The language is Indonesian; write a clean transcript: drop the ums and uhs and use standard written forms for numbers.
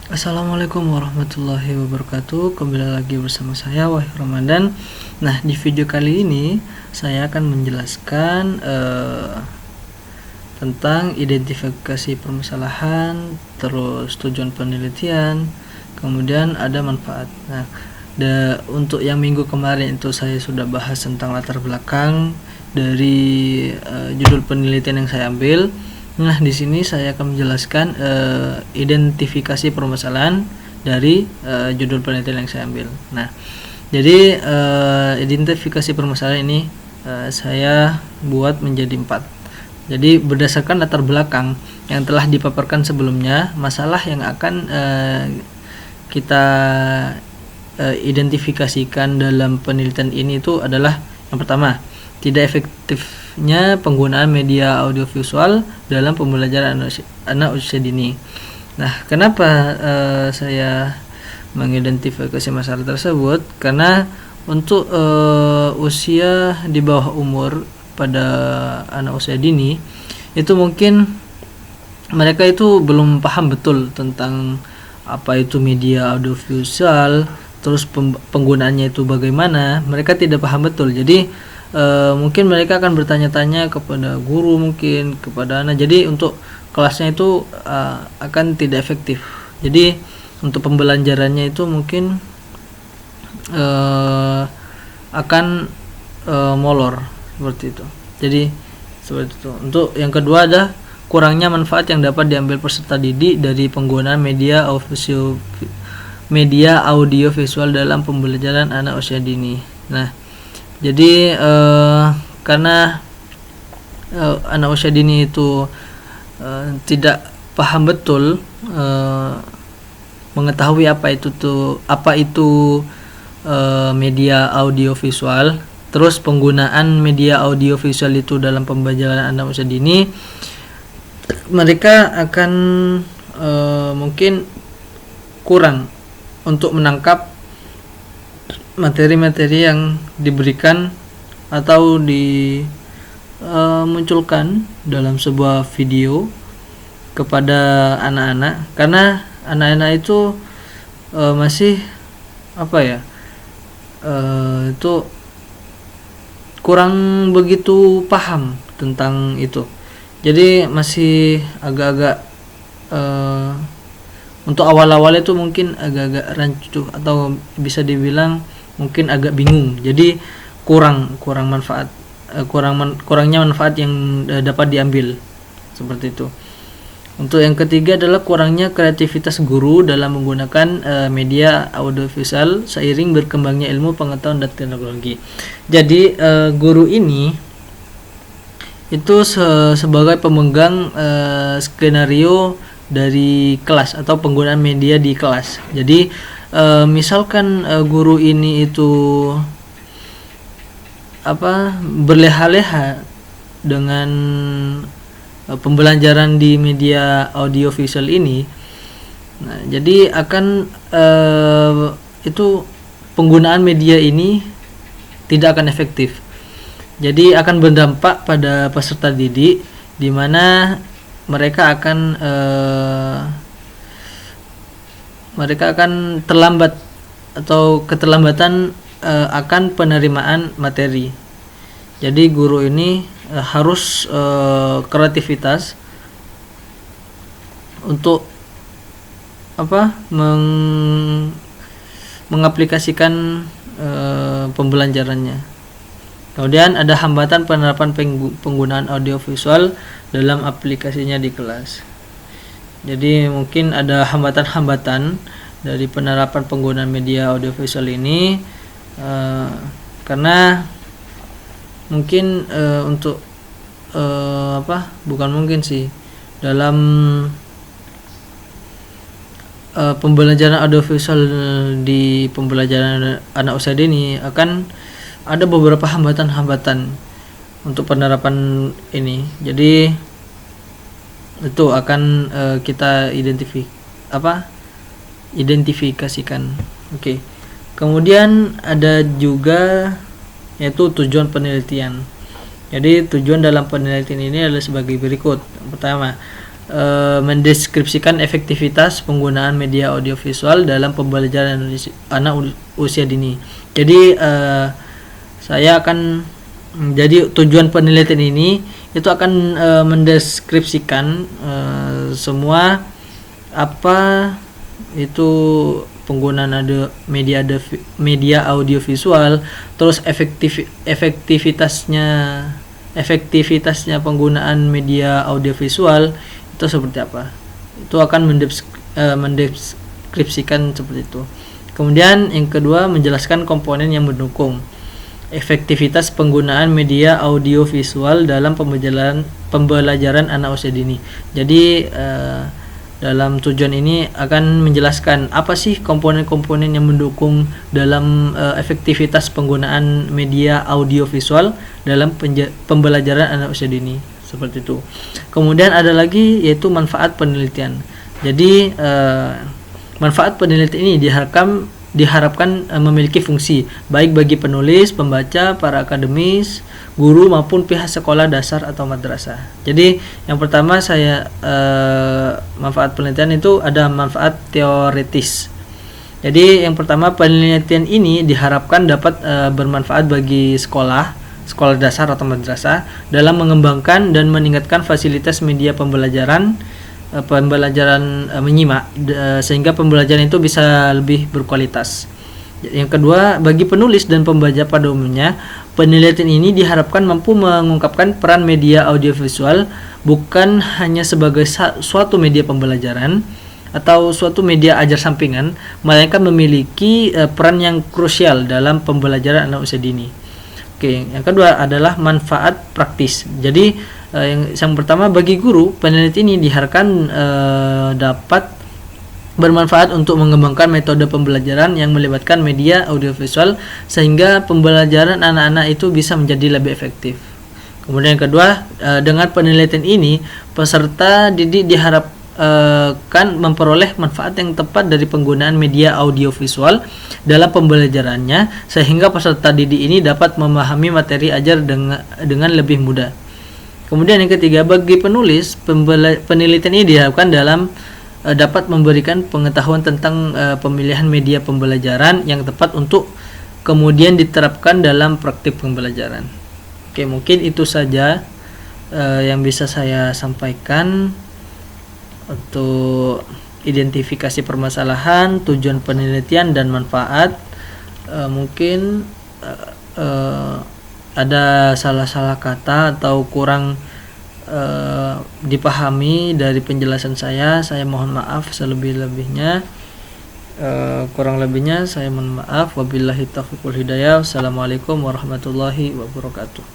Assalamualaikum warahmatullahi wabarakatuh. Kembali lagi bersama saya Wahyu Ramadan. Nah, di video kali ini saya akan menjelaskan tentang identifikasi permasalahan, terus tujuan penelitian, kemudian ada manfaat. Nah, untuk yang minggu kemarin itu saya sudah bahas tentang latar belakang dari judul penelitian yang saya ambil. Nah, di sini saya akan menjelaskan identifikasi permasalahan dari judul penelitian yang saya ambil. Nah, jadi identifikasi permasalahan ini saya buat menjadi 4. Jadi berdasarkan latar belakang yang telah dipaparkan sebelumnya, masalah yang akan kita identifikasikan dalam penelitian ini itu adalah yang pertama, tidak efektifnya penggunaan media audiovisual dalam pembelajaran anak usia dini. Nah, kenapa saya mengidentifikasi masalah tersebut? Karena untuk usia di bawah umur pada anak usia dini itu mungkin mereka itu belum paham betul tentang apa itu media audiovisual, terus penggunaannya itu bagaimana, mereka tidak paham betul. Jadi mungkin mereka akan bertanya-tanya kepada guru, mungkin kepada anak. Jadi untuk kelasnya itu akan tidak efektif. Jadi untuk pembelajarannya itu mungkin akan molor seperti itu. Jadi seperti itu. Untuk yang kedua ada kurangnya manfaat yang dapat diambil peserta didik dari penggunaan media audiovisual dalam pembelajaran anak usia dini. Nah, jadi karena anak usia dini itu tidak paham betul mengetahui apa itu media audiovisual, terus penggunaan media audiovisual itu dalam pembelajaran anak usia dini, mereka akan mungkin kurang untuk menangkap materi-materi yang diberikan atau dimunculkan dalam sebuah video kepada anak-anak, karena anak-anak itu masih itu kurang begitu paham tentang itu. Jadi masih agak-agak untuk awal-awal itu mungkin agak-agak rancu atau bisa dibilang mungkin agak bingung. Jadi kurangnya manfaat yang dapat diambil seperti itu. Untuk yang ketiga adalah kurangnya kreativitas guru dalam menggunakan media audiovisual seiring berkembangnya ilmu pengetahuan dan teknologi. Jadi guru ini itu sebagai pemegang skenario dari kelas atau penggunaan media di kelas. Jadi misalkan guru ini itu berleha-leha dengan pembelajaran di media audiovisual ini, nah, jadi akan itu penggunaan media ini tidak akan efektif. Jadi akan berdampak pada peserta didik, di mana mereka akan terlambat atau keterlambatan akan penerimaan materi. Jadi guru ini harus kreativitas untuk mengaplikasikan pembelajarannya. Kemudian ada hambatan penerapan penggunaan audiovisual dalam aplikasinya di kelas. Jadi mungkin ada hambatan-hambatan dari penerapan penggunaan media audiovisual ini karena mungkin bukan mungkin sih, dalam pembelajaran audiovisual di pembelajaran anak usia dini akan ada beberapa hambatan-hambatan untuk penerapan ini. Jadi itu akan kita identifikasikan. Oke. Kemudian ada juga yaitu tujuan penelitian. Jadi tujuan dalam penelitian ini adalah sebagai berikut. Yang pertama, mendeskripsikan efektivitas penggunaan media audiovisual dalam pembelajaran anak usia dini. Jadi saya akan jadi tujuan penelitian ini itu akan mendeskripsikan semua apa itu penggunaan media audiovisual, terus efektivitasnya penggunaan media audiovisual itu seperti apa. Itu akan mendeskripsikan seperti itu. Kemudian yang kedua, menjelaskan komponen yang mendukung efektivitas penggunaan media audiovisual dalam pembelajaran anak usia dini. Jadi dalam tujuan ini akan menjelaskan apa sih komponen-komponen yang mendukung dalam efektivitas penggunaan media audiovisual dalam pembelajaran anak usia dini, seperti itu. Kemudian ada lagi yaitu manfaat penelitian. Jadi manfaat penelitian ini diharapkan memiliki fungsi baik bagi penulis, pembaca, para akademis, guru maupun pihak sekolah dasar atau madrasah. Jadi yang pertama manfaat penelitian itu ada manfaat teoritis. Jadi yang pertama, penelitian ini diharapkan dapat bermanfaat bagi sekolah dasar atau madrasah dalam mengembangkan dan meningkatkan fasilitas media pembelajaran menyimak sehingga pembelajaran itu bisa lebih berkualitas. Yang kedua, bagi penulis dan pembaca pada umumnya, penelitian ini diharapkan mampu mengungkapkan peran media audiovisual bukan hanya sebagai suatu media pembelajaran atau suatu media ajar sampingan, melainkan memiliki peran yang krusial dalam pembelajaran anak usia dini. Oke, yang kedua adalah manfaat praktis. Jadi yang pertama, bagi guru, penelitian ini diharapkan dapat bermanfaat untuk mengembangkan metode pembelajaran yang melibatkan media audiovisual sehingga pembelajaran anak-anak itu bisa menjadi lebih efektif. Kemudian yang kedua, dengan penelitian ini peserta didik diharapkan memperoleh manfaat yang tepat dari penggunaan media audiovisual dalam pembelajarannya sehingga peserta didik ini dapat memahami materi ajar dengan lebih mudah. Kemudian yang ketiga, bagi penulis, penelitian ini diharapkan dapat memberikan pengetahuan tentang pemilihan media pembelajaran yang tepat untuk kemudian diterapkan dalam praktik pembelajaran. Oke, mungkin itu saja yang bisa saya sampaikan untuk identifikasi permasalahan, tujuan penelitian dan manfaat. Mungkin ada salah-salah kata atau kurang dipahami dari penjelasan saya mohon maaf selebih-lebihnya. Kurang lebihnya saya mohon maaf. Wabillahi taufiq wal hidayah. Wassalamualaikum warahmatullahi wabarakatuh.